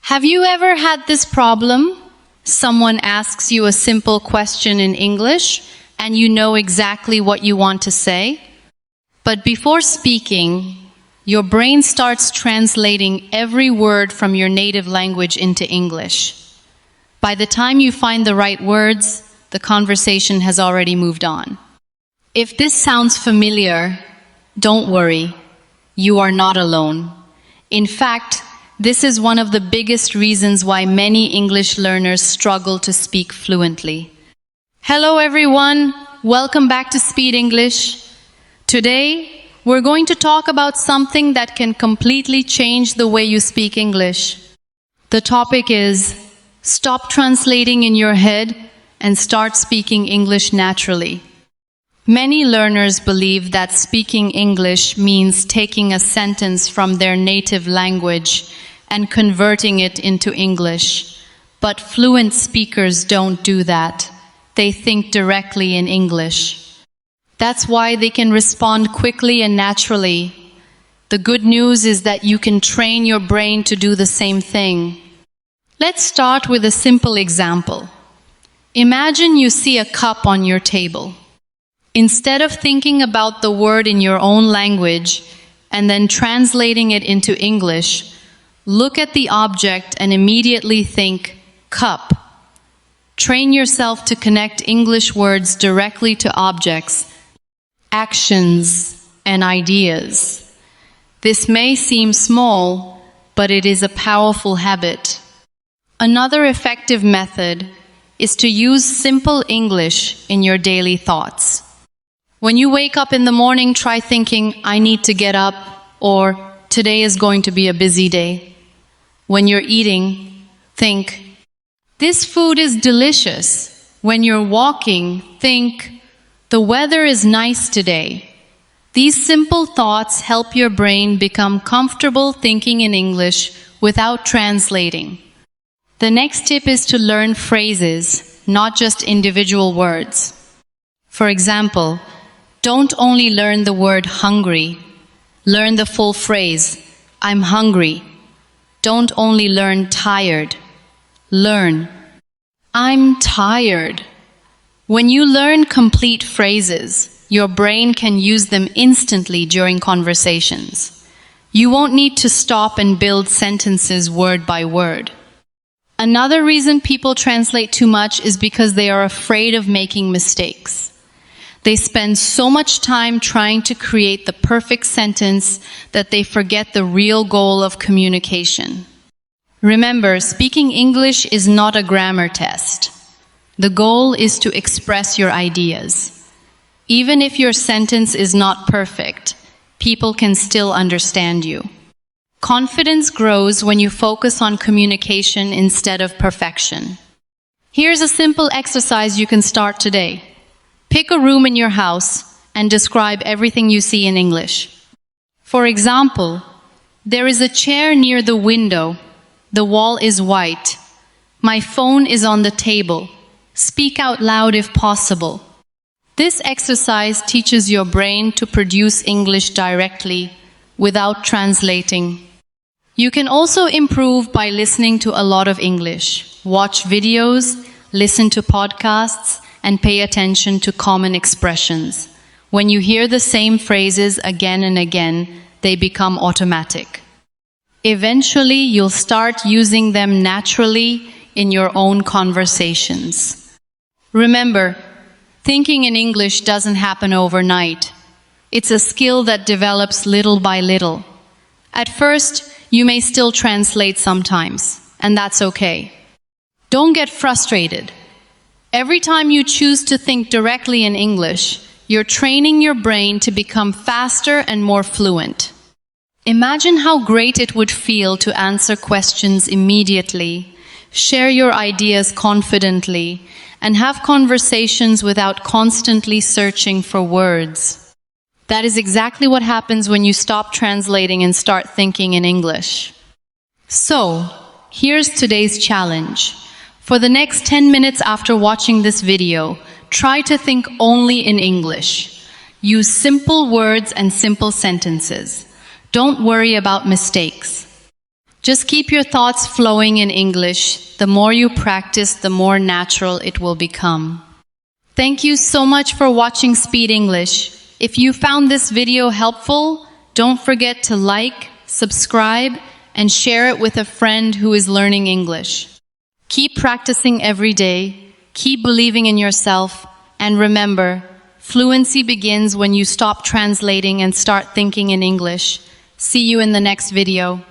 Have you ever had this problem? Someone asks you a simple question in English and you know exactly what you want to say. But before speaking, your brain starts translating every word from your native language into English. By the time you find the right words, the conversation has already moved on. If this sounds familiar, don't worry. You are not alone. In fact, this is one of the biggest reasons why many English learners struggle to speak fluently. Hello everyone, welcome back to Speed English. Today, we're going to talk about something that can completely change the way you speak English. The topic is, stop translating in your head and start speaking English naturally. Many learners believe that speaking English means taking a sentence from their native language and converting it into English. But fluent speakers don't do that. They think directly in English. That's why they can respond quickly and naturally. The good news is that you can train your brain to do the same thing. Let's start with a simple example. Imagine you see a cup on your table. Instead of thinking about the word in your own language and then translating it into English, look at the object and immediately think, cup. Train yourself to connect English words directly to objects, actions, and ideas. This may seem small, but it is a powerful habit. Another effective method is to use simple English in your daily thoughts. When you wake up in the morning, try thinking, I need to get up, or today is going to be a busy day. When you're eating, think, this food is delicious. When you're walking, think, the weather is nice today. These simple thoughts help your brain become comfortable thinking in English without translating. The next tip is to learn phrases, not just individual words. For example, don't only learn the word hungry. Learn the full phrase, I'm hungry. Don't only learn tired. Learn, I'm tired. When you learn complete phrases, your brain can use them instantly during conversations. You won't need to stop and build sentences word by word. Another reason people translate too much is because they are afraid of making mistakes. They spend so much time trying to create the perfect sentence that they forget the real goal of communication. Remember, speaking English is not a grammar test. The goal is to express your ideas. Even if your sentence is not perfect, people can still understand you. Confidence grows when you focus on communication instead of perfection. Here's a simple exercise you can start today. Pick a room in your house and describe everything you see in English. For example, there is a chair near the window. The wall is white. My phone is on the table. Speak out loud if possible. This exercise teaches your brain to produce English directly without translating. You can also improve by listening to a lot of English. Watch videos, listen to podcasts, and pay attention to common expressions. When you hear the same phrases again and again, they become automatic. Eventually, you'll start using them naturally in your own conversations. Remember, thinking in English doesn't happen overnight. It's a skill that develops little by little. At first, you may still translate sometimes, and that's okay. Don't get frustrated. Every time you choose to think directly in English, you're training your brain to become faster and more fluent. Imagine how great it would feel to answer questions immediately, share your ideas confidently, and have conversations without constantly searching for words. That is exactly what happens when you stop translating and start thinking in English. So, here's today's challenge. For the next 10 minutes after watching this video, try to think only in English. Use simple words and simple sentences. Don't worry about mistakes. Just keep your thoughts flowing in English. The more you practice, the more natural it will become. Thank you so much for watching Speed English. If you found this video helpful, don't forget to like, subscribe, and share it with a friend who is learning English. Keep practicing every day, keep believing in yourself, and remember, fluency begins when you stop translating and start thinking in English. See you in the next video.